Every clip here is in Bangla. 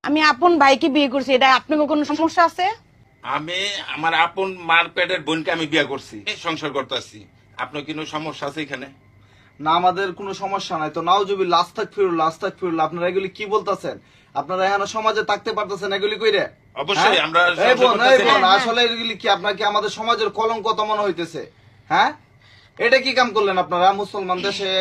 আমি আপন ভাইকে বিয়ে করছি, এটা আপনার কোনো সমস্যা আছে? আমি আমার আপন মার পেটের বোনকে আমি বিয়ে করছি, সংসার করতেছি। আপনার কোনো সমস্যা আছে এখানে? না, আমাদের কোনো সমস্যা নাই তো। নাউজুবিল্লাহ, আস্তাগফিরুল্লাহ, আস্তাগফিরুল্লাহ। আপনারা এগুলি কি বলতেছেন? আপনারা এখানে সমাজে থাকতে পারতেছেন এগুলি কইরে? অবশ্যই আমরা এই বোন, সংসার করতেছি। আসলে এগুলি কি আপনার কি আমাদের সমাজের কলঙ্ক তো মনে হইতেছে? হ্যাঁ, এটা কি কাম করলেন আপনারা মুসলমান দেশে?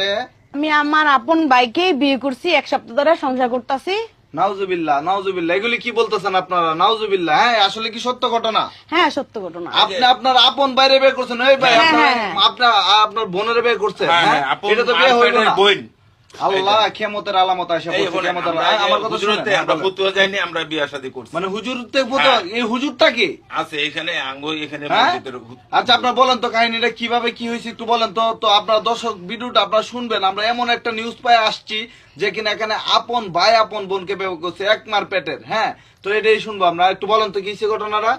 আমি আমার আপন ভাইকেই বিয়ে করছি, 1 সপ্তাহ ধরে সংসার করতেছি। নাউজুবিল্লাহ, নাউজুবিল্লাহ, এগুলি কি বলতেছেন আপনারা? নাউজুবিল্লাহ। হ্যাঁ, আসলে কি সত্য ঘটনা? হ্যাঁ, সত্য ঘটনা। আপনি আপনার আপন বাইরে বিয়ে করছেন? এই ভাই, হ্যাঁ, আপনার হ্যাঁ। আপনার আপনার বোনের বিয়ে করছেন? হ্যাঁ, হ্যাঁ, আপন এটা তো মার বিয়ে হইল পেটের না। বোন। আল্লাহ, ক্ষমতার আলামত আসে এই বলছে, বলে, ক্ষমতার আমরা আমার কথা শুনেন, হুজুরতে আমরা ফতুয়া যাইনি, আমরা বিয়ে শাদী করছি। মানে হুজুরতে ফতুয়া, এই হুজুরটা কি? আছে এখানে আঙ্গ এখানে হ্যাঁ? মসজিদের আচ্ছা, আপনার বলেন তো কাহিনীটা কিভাবে কি হয়েছে একটু বলেন তো। তো আপনার দর্শক ভিডিওটা আপনারা শুনবেন। আমরা এমন একটা নিউজ পাই আসছি যে কিনা এখানে আপন ভাই আপন বোনকে বিয়ে করছে, এক মার পেটের। হ্যাঁ, তো এটাই শুনবো আমরা। একটু বলেন তো কি হয়েছে ঘটনাটা।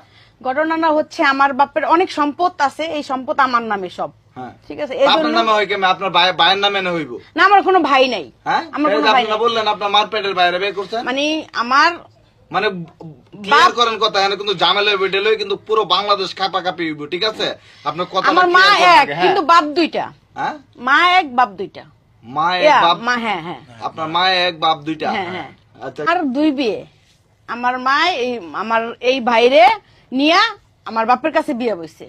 ঘটনাটা হচ্ছে, আমার বাপের অনেক সম্পদ আছে, এই সম্পদ আমার নামে সব। হ্যাঁ, ঠিক আছে, এই আপনার জন্য নামে হয় কেমন? আপনার ভাইয়ের নামে না হইব? না, আমার কোনো ভাই নাই। হ্যাঁ, আমার এই কোনো যে ভাই আপনারা নাই। বললেন আপনার মার পেটের বাইরে বিয়ে করছেন, মানে আমার মানে ক্লিয়ার করেন কথা। এখানে কিন্তু ঝামেলা বেডেল কিন্তু পুরো বাংলাদেশ কাপাকাপি হইব। ঠিক আছে, আপনার কথা আমার মা এক কিন্তু বাপ দুইটা। হ্যাঁ, মা এক বাপ দুইটা। মা এক ইয়া, বাপ। মা, হ্যাঁ হ্যাঁ আপনার মা এক বাপ দুইটা। হ্যাঁ হ্যাঁ। আচ্ছা, আর 2 বিয়ে। আমার মা আমার এই ভাইরে নিয়া আমার বাপের কাছে বিয়ে বসছে।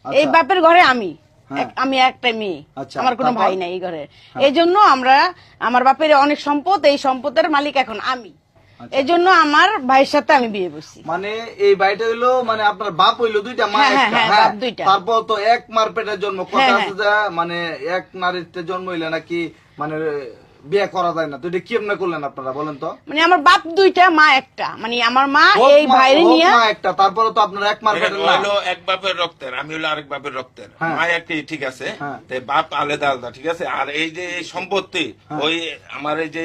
এই আচ্ছা। বাপের ঘরে আমি হ্যাঁ। আমি একটা মেয়ে। আচ্ছা, আমার কোনো তারপর? ভাই নাই এই ঘরে। এই জন্য আমার বাপের অনেক সম্পদ, এই সম্পদের মালিক এখন আমি। এই জন্য আমার ভাইয়ের সাথে আমি বিয়ে বসছি। মানে এই বাড়িটা হইলো, মানে আপনার বাপ হইলো দুইটা, মা হ্যাঁ, একটা। হ্যাঁ, হ্যাঁ, বাপ দুইটা। তারপর তো এক মার পেটের জন্ম। কথা হ্যাঁ, আছে যে মানে এক নারীতে জন্ম হইলে নাকি মানে বিয়ে করা যায় না। তো এটা কি এমনি করলেন আপনারা বলেন তো? মানে আমার বাপ দুইটা, মা একটা। মানে আমার মা হোক এই ভাইরে হোক নিয়া মা একটা, তারপরে তো আপনার এক মার পেটের না। হলো এক বাপের রক্তের, আমি হলো আরেক বাপের রক্তের। হ্যাঁ। মা একটি, ঠিক আছে, হ্যাঁ। তো বাপ আলাদা আলাদা, ঠিক আছে। আর এই যে এই সম্পত্তি, ওই আমার এই যে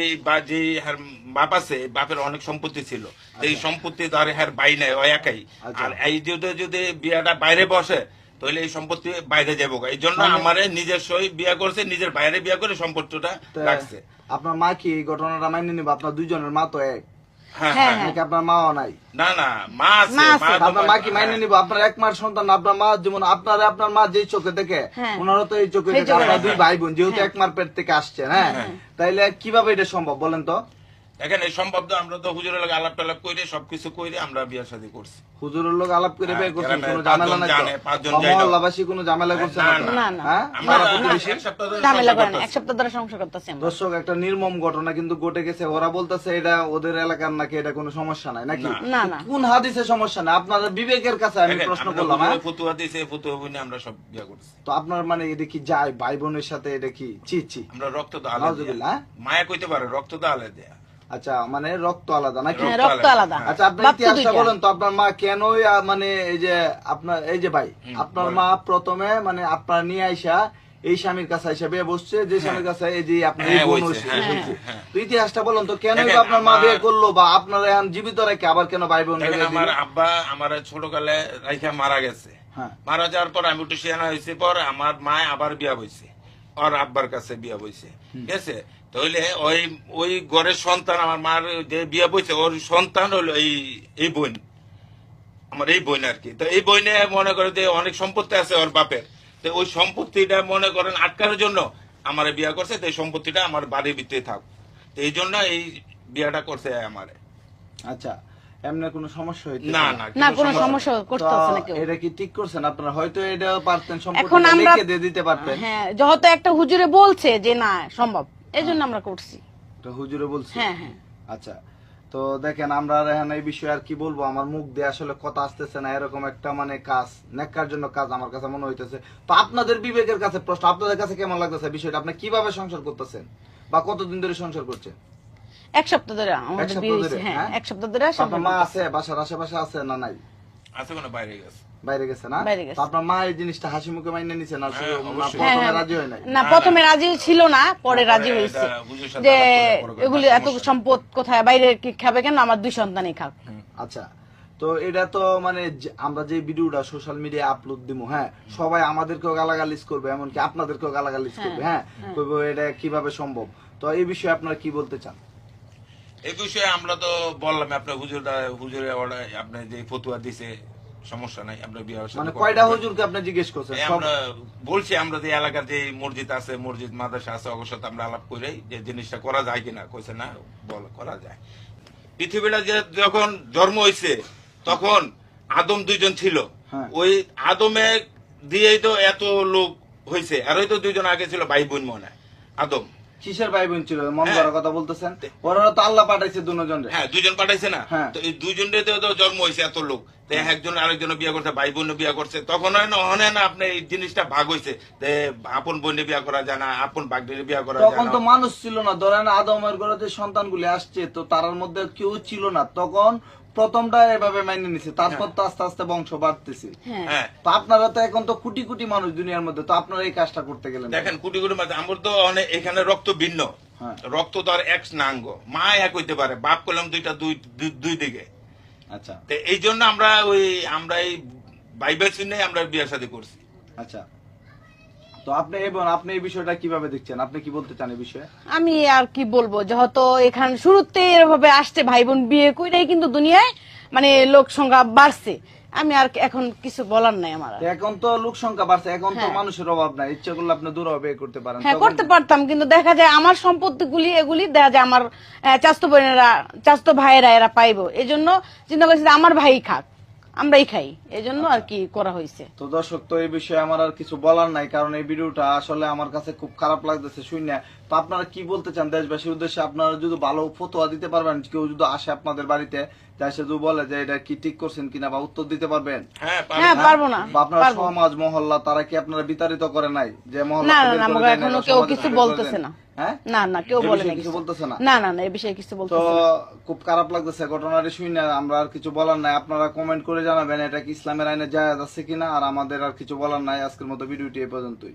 যে হ্যার বাপ আছে, এই বাপের অনেক সম্পত্তি ছিল। তো এই সম্পত্তি তো আর হ্যার বাই নাই, ওই একাই। আচ্ছা। আর এই যদি বিয়াটা বাইরে বসে তাহলে এই সম্পত্তি বাইরে যাবো। এই জন্য আমার নিজস্বই বিয়া করছে, নিজের বাইরে বিয়া করে সম্পত্তিটা তো রাখছে। আপনার মা কি এই ঘটনাটা মাইনে নিব? আপনার দুইজনের মা তো এক, হ্যাঁ হ্যাঁ, হ্যাঁ। নাকি আপনার মাও নাই? না না, মা আছে, মা আছে। তো আপনার মা কি মাইনে নিব? আপনার এক মার সন্তান, আপনার মা যেমন আপনার মা যেই চোখে দেখে, হ্যাঁ। ওনারও তো এই চোখে এই দেখে। চোখে আপনার দেখে। দুই ভাই বোন যেহেতু এক মার পেট থেকে আসছে, হ্যাঁ, তাইলে কিভাবে এটা সম্ভব বলেন তো? এখানে সম্ভব তো, আমরা তো হুজুরের লাগে আলাপ টালাপ করে সবকিছু করে আমরা বিয়া শাদী করছি। হুজুরের লোক আলাপ করে বিয়ে করছেন, গ্রামে কোনো ঝামেলা নাই তো? 5 জন বা যাইলো। মহল্লাবাসী কোনো ঝামেলা করছে না, না তো? না, না। হ্যাঁ? আমরা পাড়া প্রতিবেশী? এক সপ্তাহ ধরে ঝামেলা সংসার করেন, করতেছি। 1 সপ্তাহ ধরে সংসার করতেছি আমরা। দর্শক, একটা নির্মম ঘটনা কিন্তু ঘটে গেছে। ওরা বলতেছে এটা ওদের এলাকার নাকি, এটা কোনো সমস্যা নাই নাকি? না, না। কোন হাদিসে সমস্যা নাই? আপনাদের বিবেকের কাছে আমি দেখেন, প্রশ্ন আমরা করলাম। হ্যাঁ, হুজুরে ফতুয়া দিয়েছে, ফতুয়া বইনে আমরা সব বিয়া করছি। তো আপনার মানে এটা কি যায় ভাই বোনের সাথে? এটা কি ছি? আমরা রক্ত তো আলাদা নাউজুবিল্লাহ, হ্যাঁ? মায়া কইতে পারে, রক্ত তো আলাদা। আচ্ছা, মানে রক্ত আলাদা নাকি? হ্যাঁ, রক্ত আলাদা। আচ্ছা, আপনার বাপ তো ইতিহাসটা দুইটা। বলেন তো। আপনার মা কেন মানে এই যে আপনার এই যে ভাই, আপনার মা প্রথমে মানে আপনার নিয়ে আইসা এই স্বামীর কাছে আইসা বিয়ে বসছে, যে স্বামীর কাছে এই যে আপনার এই হ্যাঁ, বোন হইছে, হইছে। হ্যাঁ। তো ইতিহাসটা বলেন তো, কেন দেখেন, আপনার মা আমার- বিয়ে করলো, বা আপনার এখন জীবিত রেখে আবার কেন ভাই বোন দেখেন, আমার আব্বা আমার ছোটকালে রাইখা মারা গেছে। হ্যাঁ, মারা যাওয়ার পর আমি একটু সিয়ানা হয়েছে পর আমার মা আবার বিয়া বইছে, ওর আব্বার কাছে বিয়া বইছে, ঠিক আছে। তাহলে ওই ঘরের সন্তান, আমার মার যে বিয়া বইছে, ওর সন্তান হলো এই বোন, আমার এই বোন আর কি। তো এই বোনে মনে করে যে অনেক সম্পত্তি আছে ওর বাপের, তো ওই সম্পত্তিটা মনে করেন আটকানোর জন্য আমার বিয়া করছে। তো এই সম্পত্তিটা আমার বাড়ির ভিতরে থাক, তো এই জন্য এই বিয়াটা করছে আমারে। আচ্ছা, এমনি কোনো সমস্যা হইতে না পারে? না, না, কোনো সমস্যা সমস্যা তো করতেছে না কেউ। এটা কি ঠিক করছেন আপনারা? হয়তো এটা পারতেন, এখন সম্পত্তিটা আমরা লিখে দিয়ে দিতে পারতেন। হ্যাঁ, যেহেতু একটা হুজুরে বলছে যে না সম্ভব, এই জন্য আমরা করছি। তো হুজুরে বলছে। হ্যাঁ, হ্যাঁ। আচ্ছা, তো দেখেন, আমরা আর এখন এই বিষয়ে আর কি বলবো, আমার মুখ দিয়ে আসলে কথা আসতেছে না। এরকম একটা মানে কাজ, নেককার জন্য কাজ আমার কাছে মনে হইতেছে। তো আপনাদের বিবেকের কাছে প্রশ্ন, আপনাদের কাছে কেমন লাগতেছে বিষয়টা? আপনি কিভাবে সংসার করতেছেন বা কতদিন ধরে সংসার করছেন? 1 সপ্তাহ ধরে আমাদের সপ্তাহ বিয়ে ধরে, হয়েছে। হ্যাঁ, হ্যাঁ? 1 সপ্তাহ ধরে আপনার সংসার মা করতেছি। আছে বাসার আশেপাশে আছে না নাই? আছে কোনো বাইরে গেছে। বাইরে গেছে না? বাইরে গেছে। তো আপনার মা এই জিনিসটা হাসি মুখে মাইনে নিছে না? হ্যাঁ, না অবশ্যই। প্রথমে হ্যাঁ, রাজি হয় নাই? না, প্রথমে রাজি ছিল না, পরে রাজি পরে হয়েছে। এটা হুজুরের সাথে যে আলাপ করে এগুলি এত সমস্যা নেই। সম্পদ কোথায়, বাইরে কি খাবে কেন, আমার 2 সন্তানই খাক। আচ্ছা, তো এটা তো মানে আমরা যে ভিডিওটা সোশ্যাল মিডিয়ায় আপলোড দিমু, হ্যাঁ, সবাই আমাদেরকেও গালাগালিজ করবে, এমনকি আপনাদেরকেও গালাগালিজ করবে। হ্যাঁ, কইবো এটা কিভাবে সম্ভব? তো এই বিষয়ে আপনারা কি বলতে চান? এই বিষয়ে আমরা তো বললাম আপনার হুজুরে আপনি যে ফতুয়া দিছে সমস্যা নাই, আমরা বিয়ে মানে কয়টা হুজুরকে আপনি জিজ্ঞেস করছেন? সব- আমরা বলছি আমরা যে এলাকার যে মসজিদ আছে, মসজিদ মাদ্রাসা আছে, ওর সাথে আমরা আলাপ করে যে জিনিসটা করা যায় কিনা, কইছে না বল করা যায়। পৃথিবীটা যে যখন জন্ম হয়েছে তখন আদম 2 জন ছিল, হ্যাঁ। ওই আদমে দিয়েই তো এত লোক হয়েছে, আর ওই তো 2 জন আগে ছিল ভাই বোন মনে হয়। আদম কিসের ভাই বোন ছিল মন হ্যাঁ। করার কথা বলতেছেন? ওরা তো আল্লাহ পাঠাইছে দুজন। হ্যাঁ 2 জন পাঠাইছে না, হ্যাঁ। তো এই 2 জনের তো জন্ম হয়েছে এত লোক, তো একজন আরেকজন বিয়ে করছে, ভাই বোন বিয়ে করছে, তখন হয় না আপনি এই জিনিসটা ভাগ হয়েছে, আপন বোনে বিয়ে করা যায় না, আপন ভাগ্নের বিয়ে করা যায় তখন তো না। মানুষ ছিল না, ধরেন আদমের ঘরে যে সন্তানগুলি আসছে তো তার মধ্যে কেউ ছিল না, তখন প্রথমটা এভাবে মাইনে নিছে, তারপর তো আস্তে আস্তে বংশ বাড়তেছে। হ্যাঁ হ্যাঁ তো আপনারা তো এখন তো কোটি কোটি মানুষ দুনিয়ার মধ্যে, তো আপনারা এই কাজটা করতে গেলেন কেন? দেখেন কোটি কোটি মাঝে আমার তো অনেক এখানে রক্ত ভিন্ন, হ্যাঁ। রক্ত তো আর এক নাঙ্গ, মা এক হইতে পারে, বাপ করলাম দুই দিকে, আচ্ছা তো এই জন্য আমরা এই বাইবেল চিহ্নে আমরা বিয়ে শাদী করছি। আচ্ছা, তো আপনি আপনি এই বিষয়টা কিভাবে দেখছেন? আপনি কি বলতে চান এই বিষয়ে? আমি আর কি বলবো, যেহেতু এখানে শুরুতে এভাবে আসছে ভাই বোন বিয়ে কইরাই কিন্তু দুনিয়ায় মানে লোক সংখ্যা বাড়ছে। আমি আর এখন কিছু বলার নাই আমার আর। তো এখন তো লোক সংখ্যা বাড়ছে, এখন তো হ্যাঁ। মানুষের অভাব নাই, ইচ্ছা করলে আপনি দূর বিয়ে করতে পারেন। হ্যাঁ তখন- করতে পারতাম, কিন্তু দেখা যায় আমার সম্পত্তিগুলি এগুলি দেখা যায় আমার চাচতো বোনেরা চাচতো ভাইয়েরা এরা পাইবো, এই জন্য চিন্তা করছি যে আমার ভাই খাক, আমরাই খাই, এই জন্য আর কি করা হয়েছে। তো দর্শক, তো এই বিষয়ে আমার আর কিছু বলার নাই, কারণ এই ভিডিওটা আসলে আমার কাছে খুব খারাপ লাগতেছে শুনে। তো আপনারা কি বলতে চান দেশবাসীর উদ্দেশ্যে? আপনারা যদি ভালো ফতোয়া দিতে পারবেন, কেউ যদি আসে আপনাদের বাড়িতে, এসে যদি বলে যে এটা কি ঠিক করছেন কিনা, বা উত্তর দিতে পারবেন? হ্যাঁ হ্যাঁ পারবো না, বা আপনার পারবো। সমাজ মহল্লা তারা কি আপনারা বিতাড়িত করে নাই যে মহল্লা না থেকে না বের না, করে আমাকে দেয় নাই, এখনো বা কেউ সমাজে কিছু থেকে বের করে বলতেছে দেন? না। হ্যাঁ, না না, কেউ এই বলে বিষয়ে না কিছু বলতেছে না? না না না, এই বিষয়ে কিছু তো বলতেছে না। খুব খারাপ লাগতেছে ঘটনাটি শুনে, আমরা আর কিছু বলার নাই। আপনারা কমেন্ট করে জানাবেন এটা কি ইসলামের আইনে জায়েজ আছে কিনা, আর আমাদের আর কিছু বলার নাই। আজকের মতো ভিডিওটি এই পর্যন্তই।